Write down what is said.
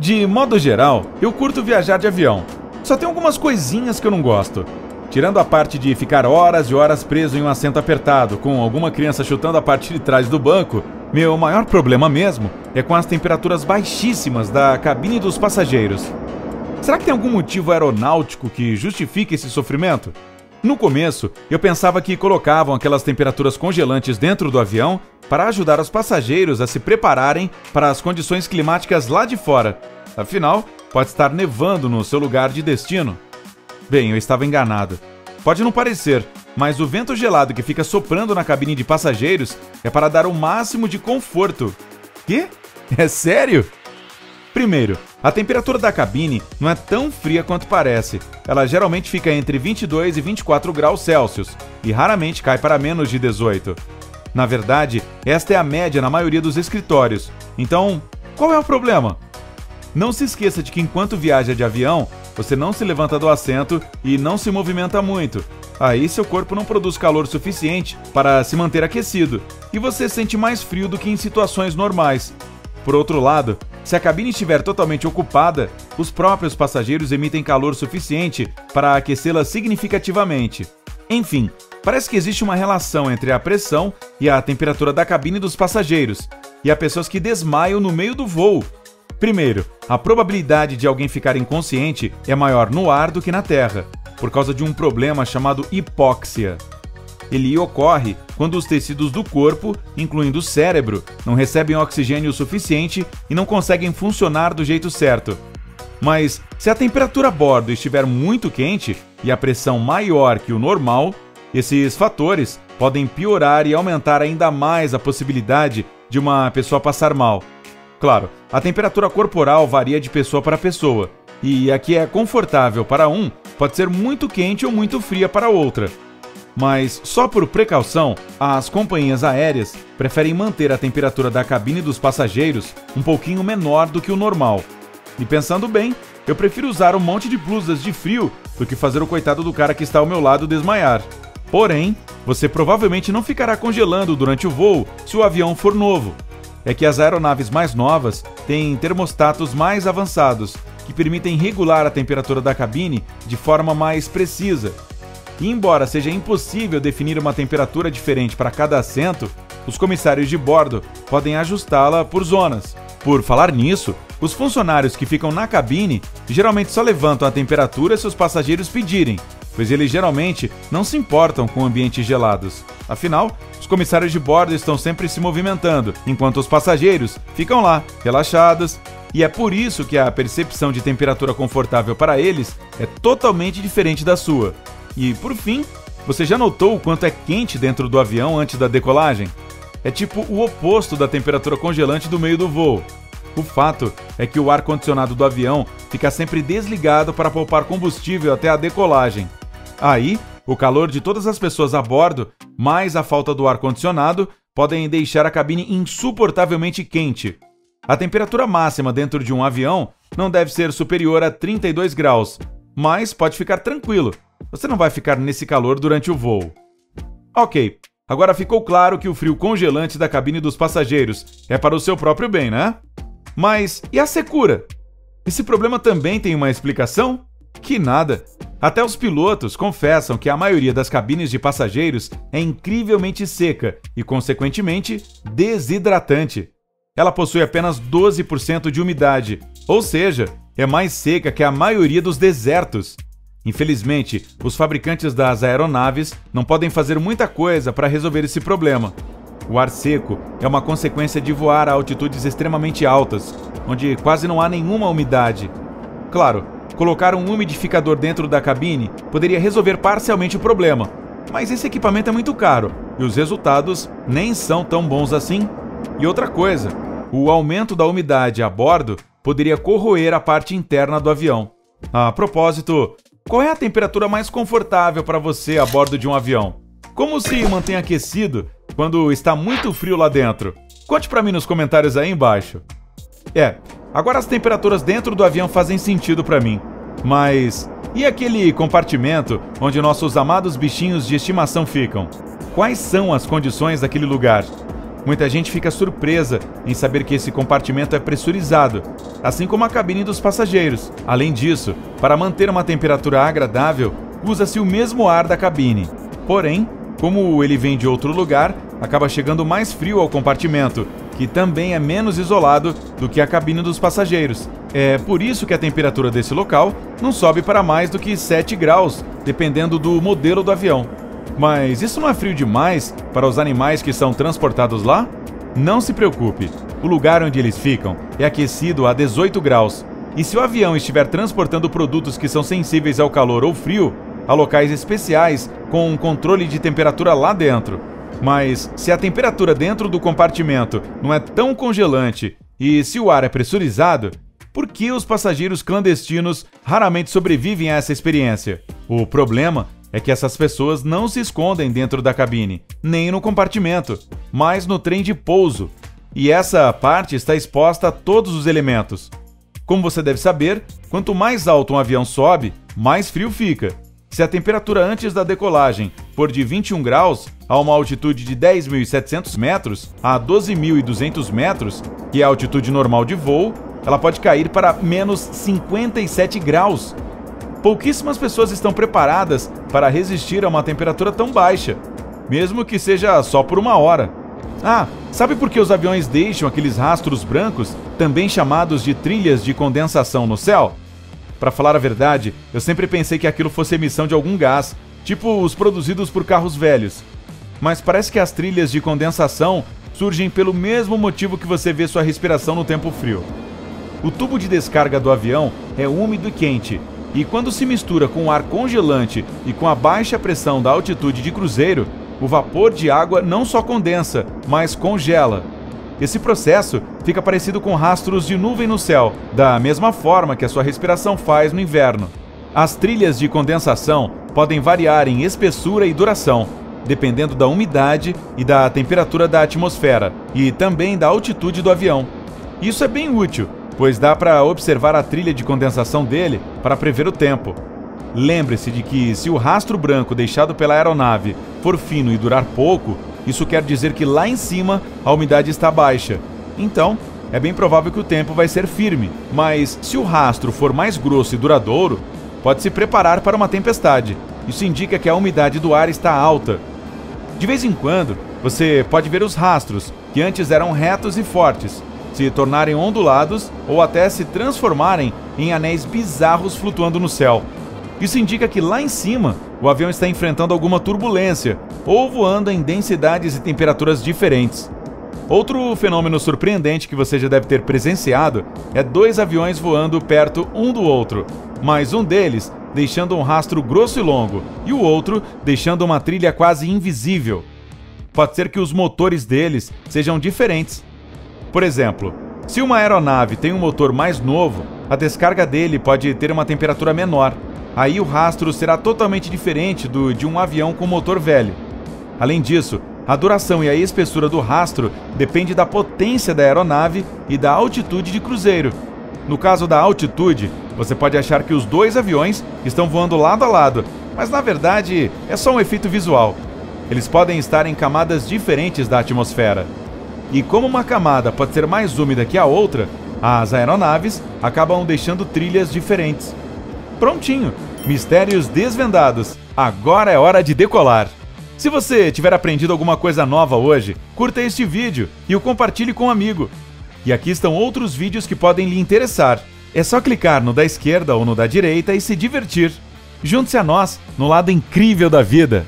De modo geral, eu curto viajar de avião. Só tem algumas coisinhas que eu não gosto. Tirando a parte de ficar horas e horas preso em um assento apertado, com alguma criança chutando a parte de trás do banco, meu maior problema mesmo é com as temperaturas baixíssimas da cabine dos passageiros. Será que tem algum motivo aeronáutico que justifique esse sofrimento? No começo, eu pensava que colocavam aquelas temperaturas congelantes dentro do avião para ajudar os passageiros a se prepararem para as condições climáticas lá de fora. Afinal, pode estar nevando no seu lugar de destino. Bem, eu estava enganado. Pode não parecer, mas o vento gelado que fica soprando na cabine de passageiros é para dar o máximo de conforto. Quê? É sério? Primeiro, a temperatura da cabine não é tão fria quanto parece. Ela geralmente fica entre 22 e 24 graus Celsius e raramente cai para menos de 18. Na verdade, esta é a média na maioria dos escritórios. Então, qual é o problema? Não se esqueça de que enquanto viaja de avião, você não se levanta do assento e não se movimenta muito. Aí seu corpo não produz calor suficiente para se manter aquecido e você sente mais frio do que em situações normais. Por outro lado, se a cabine estiver totalmente ocupada, os próprios passageiros emitem calor suficiente para aquecê-la significativamente. Enfim, parece que existe uma relação entre a pressão e a temperatura da cabine dos passageiros, e há pessoas que desmaiam no meio do voo. Primeiro, a probabilidade de alguém ficar inconsciente é maior no ar do que na terra, por causa de um problema chamado hipóxia. Ele ocorre quando os tecidos do corpo, incluindo o cérebro, não recebem oxigênio suficiente e não conseguem funcionar do jeito certo. Mas, se a temperatura a bordo estiver muito quente e a pressão maior que o normal, esses fatores podem piorar e aumentar ainda mais a possibilidade de uma pessoa passar mal. Claro, a temperatura corporal varia de pessoa para pessoa, e a que é confortável para um pode ser muito quente ou muito fria para outra. Mas, só por precaução, as companhias aéreas preferem manter a temperatura da cabine dos passageiros um pouquinho menor do que o normal. E pensando bem, eu prefiro usar um monte de blusas de frio do que fazer o coitado do cara que está ao meu lado desmaiar. Porém, você provavelmente não ficará congelando durante o voo se o avião for novo. É que as aeronaves mais novas têm termostatos mais avançados, que permitem regular a temperatura da cabine de forma mais precisa. E embora seja impossível definir uma temperatura diferente para cada assento, os comissários de bordo podem ajustá-la por zonas. Por falar nisso, os funcionários que ficam na cabine geralmente só levantam a temperatura se os passageiros pedirem, pois eles geralmente não se importam com ambientes gelados. Afinal, os comissários de bordo estão sempre se movimentando, enquanto os passageiros ficam lá, relaxados, e é por isso que a percepção de temperatura confortável para eles é totalmente diferente da sua. E, por fim, você já notou o quanto é quente dentro do avião antes da decolagem? É tipo o oposto da temperatura congelante do meio do voo. O fato é que o ar-condicionado do avião fica sempre desligado para poupar combustível até a decolagem. Aí, o calor de todas as pessoas a bordo, mais a falta do ar-condicionado, podem deixar a cabine insuportavelmente quente. A temperatura máxima dentro de um avião não deve ser superior a 32 graus, mas pode ficar tranquilo. Você não vai ficar nesse calor durante o voo. Ok, agora ficou claro que o frio congelante da cabine dos passageiros é para o seu próprio bem, né? Mas e a secura? Esse problema também tem uma explicação? Que nada! Até os pilotos confessam que a maioria das cabines de passageiros é incrivelmente seca e, consequentemente, desidratante. Ela possui apenas 12% de umidade, ou seja, é mais seca que a maioria dos desertos. Infelizmente, os fabricantes das aeronaves não podem fazer muita coisa para resolver esse problema. O ar seco é uma consequência de voar a altitudes extremamente altas, onde quase não há nenhuma umidade. Claro, colocar um umidificador dentro da cabine poderia resolver parcialmente o problema, mas esse equipamento é muito caro e os resultados nem são tão bons assim. E outra coisa, o aumento da umidade a bordo poderia corroer a parte interna do avião. A propósito, qual é a temperatura mais confortável para você a bordo de um avião? Como se mantém aquecido quando está muito frio lá dentro? Conte para mim nos comentários aí embaixo. Agora as temperaturas dentro do avião fazem sentido para mim. Mas e aquele compartimento onde nossos amados bichinhos de estimação ficam? Quais são as condições daquele lugar? Muita gente fica surpresa em saber que esse compartimento é pressurizado, assim como a cabine dos passageiros. Além disso, para manter uma temperatura agradável, usa-se o mesmo ar da cabine. Porém, como ele vem de outro lugar, acaba chegando mais frio ao compartimento, que também é menos isolado do que a cabine dos passageiros. É por isso que a temperatura desse local não sobe para mais do que 7 graus, dependendo do modelo do avião. Mas isso não é frio demais para os animais que são transportados lá? Não se preocupe, o lugar onde eles ficam é aquecido a 18 graus. E se o avião estiver transportando produtos que são sensíveis ao calor ou frio, há locais especiais com um controle de temperatura lá dentro. Mas se a temperatura dentro do compartimento não é tão congelante e se o ar é pressurizado, por que os passageiros clandestinos raramente sobrevivem a essa experiência? O problema é que essas pessoas não se escondem dentro da cabine, nem no compartimento, mas no trem de pouso. E essa parte está exposta a todos os elementos. Como você deve saber, quanto mais alto um avião sobe, mais frio fica. Se a temperatura antes da decolagem for de 21 graus, a uma altitude de 10.700 metros a 12.200 metros, que é a altitude normal de voo, ela pode cair para menos 57 graus. Pouquíssimas pessoas estão preparadas para resistir a uma temperatura tão baixa, mesmo que seja só por uma hora. Ah, sabe por que os aviões deixam aqueles rastros brancos, também chamados de trilhas de condensação no céu? Para falar a verdade, eu sempre pensei que aquilo fosse emissão de algum gás, tipo os produzidos por carros velhos. Mas parece que as trilhas de condensação surgem pelo mesmo motivo que você vê sua respiração no tempo frio. O tubo de descarga do avião é úmido e quente, e quando se mistura com o ar congelante e com a baixa pressão da altitude de cruzeiro, o vapor de água não só condensa, mas congela. Esse processo fica parecido com rastros de nuvem no céu, da mesma forma que a sua respiração faz no inverno. As trilhas de condensação podem variar em espessura e duração, dependendo da umidade e da temperatura da atmosfera, e também da altitude do avião. Isso é bem útil, pois dá para observar a trilha de condensação dele para prever o tempo. Lembre-se de que se o rastro branco deixado pela aeronave for fino e durar pouco, isso quer dizer que lá em cima a umidade está baixa. Então, é bem provável que o tempo vai ser firme. Mas se o rastro for mais grosso e duradouro, pode se preparar para uma tempestade. Isso indica que a umidade do ar está alta. De vez em quando, você pode ver os rastros, que antes eram retos e fortes, se tornarem ondulados ou até se transformarem em anéis bizarros flutuando no céu. Isso indica que lá em cima o avião está enfrentando alguma turbulência ou voando em densidades e temperaturas diferentes. Outro fenômeno surpreendente que você já deve ter presenciado é dois aviões voando perto um do outro, mas um deles deixando um rastro grosso e longo e o outro deixando uma trilha quase invisível. Pode ser que os motores deles sejam diferentes. Por exemplo, se uma aeronave tem um motor mais novo, a descarga dele pode ter uma temperatura menor. Aí o rastro será totalmente diferente do de um avião com motor velho. Além disso, a duração e a espessura do rastro depende da potência da aeronave e da altitude de cruzeiro. No caso da altitude, você pode achar que os dois aviões estão voando lado a lado, mas na verdade é só um efeito visual. Eles podem estar em camadas diferentes da atmosfera. E como uma camada pode ser mais úmida que a outra, as aeronaves acabam deixando trilhas diferentes. Prontinho! Mistérios desvendados. Agora é hora de decolar. Se você tiver aprendido alguma coisa nova hoje, curta este vídeo e o compartilhe com um amigo. E aqui estão outros vídeos que podem lhe interessar. É só clicar no da esquerda ou no da direita e se divertir. Junte-se a nós no lado incrível da vida.